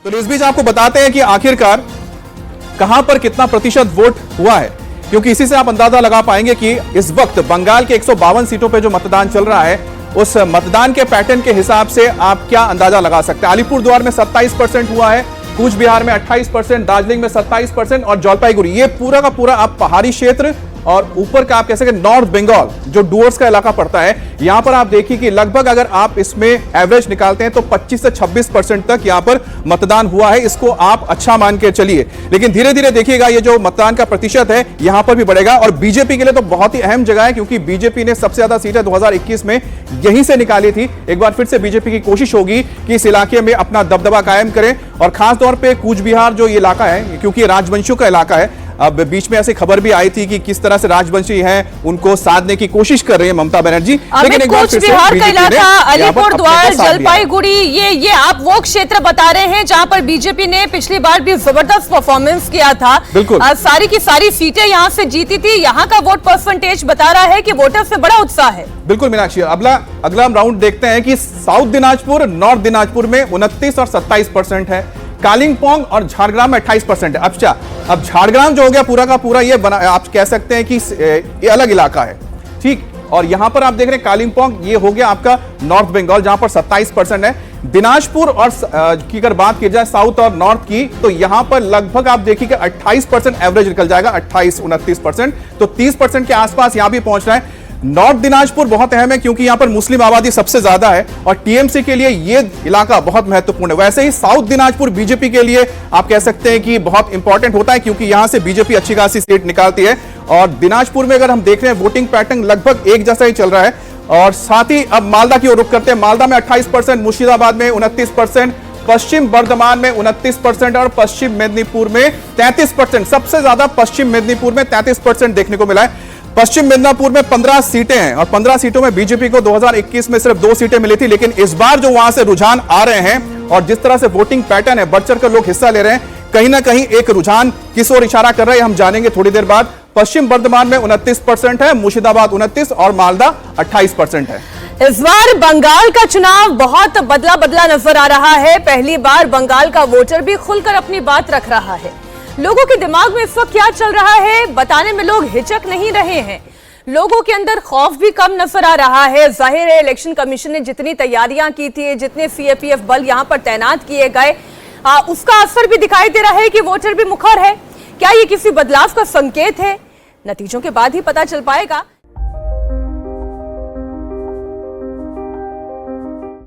तो इस बीच आपको बताते हैं कि आखिरकार कहां पर कितना प्रतिशत वोट हुआ है, क्योंकि इसी से आप अंदाजा लगा पाएंगे कि इस वक्त बंगाल के 152 सीटों पे जो मतदान चल रहा है उस मतदान के पैटर्न के हिसाब से आप क्या अंदाजा लगा सकते हैं। अलीपुरद्वार में 27% हुआ है, कूच बिहार में 28%, दार्जिलिंग में 27% और जलपाईगुड़ी, ये पूरा का पूरा आप पहाड़ी क्षेत्र और ऊपर का आप कह सकते हैं नॉर्थ बंगाल जो डुअर्स का इलाका पड़ता है, यहां पर आप देखिए कि लगभग अगर आप इसमें एवरेज निकालते हैं तो 25 से 26% तक यहां पर मतदान हुआ है। इसको आप अच्छा मान के चलिए, लेकिन धीरे धीरे देखिएगा ये जो मतदान का प्रतिशत है यहां पर भी बढ़ेगा। और बीजेपी के लिए तो बहुत ही अहम जगह है, क्योंकि बीजेपी ने सबसे ज्यादा सीटें 2021 में यहीं से निकाली थी। एक बार फिर से बीजेपी की कोशिश होगी कि इस इलाके में अपना दबदबा कायम करें, और खासतौर पर कूच बिहार जो ये इलाका है, क्योंकि राजवंशियों का इलाका है। अब बीच में ऐसी खबर भी आई थी कि किस तरह से राजवंशी हैं उनको साधने की कोशिश कर रही है ममता बनर्जी, लेकिन एक बार फिर से बिहार का इलाका, अलीपुरद्वार, जलपाईगुड़ी, ये आप वो क्षेत्र बता रहे हैं जहां पर बीजेपी ने पिछली बार भी जबरदस्त परफॉर्मेंस किया था। बिल्कुल सारी की सारी सीटें यहां से जीती थी। यहां का वोट परसेंटेज बता रहा है कि वोटर्स में बड़ा उत्साह है। बिल्कुल मीनाक्षी, अगला हम राउंड देखते हैं कि साउथ दिनाजपुर, नॉर्थ दिनाजपुर में 29 और 27% है, कालिंपोंग और झारग्राम में 28% है। अच्छा, अब झारग्राम जो हो गया पूरा का पूरा ये बना, आप कह सकते हैं कि ये अलग इलाका है, ठीक। और यहां पर आप देख रहे हैं कालिंपोंग, ये हो गया आपका नॉर्थ बंगाल जहां पर 27% है। दिनाजपुर और की अगर बात की जाए साउथ और नॉर्थ की, तो यहां पर लगभग आप देखिए 28% एवरेज निकल जाएगा, 28-29%, तो 30% के आसपास यहां भी पहुंच रहा है। नॉर्थ दिनाजपुर बहुत अहम है क्योंकि यहां पर मुस्लिम आबादी सबसे ज्यादा है और टीएमसी के लिए यह इलाका बहुत महत्वपूर्ण है। वैसे ही साउथ दिनाजपुर बीजेपी के लिए आप कह सकते हैं कि बहुत इंपॉर्टेंट होता है, क्योंकि यहां से बीजेपी अच्छी खासी सीट निकालती है। और दिनाजपुर में अगर हम देख रहे हैं वोटिंग पैटर्न लगभग एक जैसा ही चल रहा है। और साथ ही अब मालदा की ओर रुख करते हैं। मालदा में 28%, मुर्शिदाबाद में 29%, पश्चिम बर्धमान में 29% और पश्चिम मेदिनीपुर में 33%। सबसे ज्यादा पश्चिम मेदिनीपुर में 33% देखने को मिला है। पश्चिम मिदनापुर में 15 सीटें हैं और 15 सीटों में बीजेपी को 2021 में सिर्फ 2 सीटें मिली थी, लेकिन इस बार जो वहां से रुझान आ रहे हैं और जिस तरह से वोटिंग पैटर्न है, बढ़ चढ़कर लोग हिस्सा ले रहे हैं, कहीं ना कहीं एक रुझान किस ओर इशारा कर रहे हैं हम जानेंगे थोड़ी देर बाद। पश्चिम बर्धमान में 29% है, मुर्शिदाबाद 29% और मालदा 28% है। इस बार बंगाल का चुनाव बहुत बदला बदला नजर आ रहा है। पहली बार बंगाल का वोटर भी खुलकर अपनी बात रख रहा है। लोगों के दिमाग में इस वक्त क्या चल रहा है बताने में लोग हिचक नहीं रहे हैं। लोगों के अंदर खौफ भी कम नजर आ रहा है। जाहिर है इलेक्शन कमीशन ने जितनी तैयारियां की थी, जितने सीएपीएफ बल यहां पर तैनात किए गए, उसका असर भी दिखाई दे रहा है कि वोटर भी मुखर है। क्या ये किसी बदलाव का संकेत है? नतीजों के बाद ही पता चल पाएगा।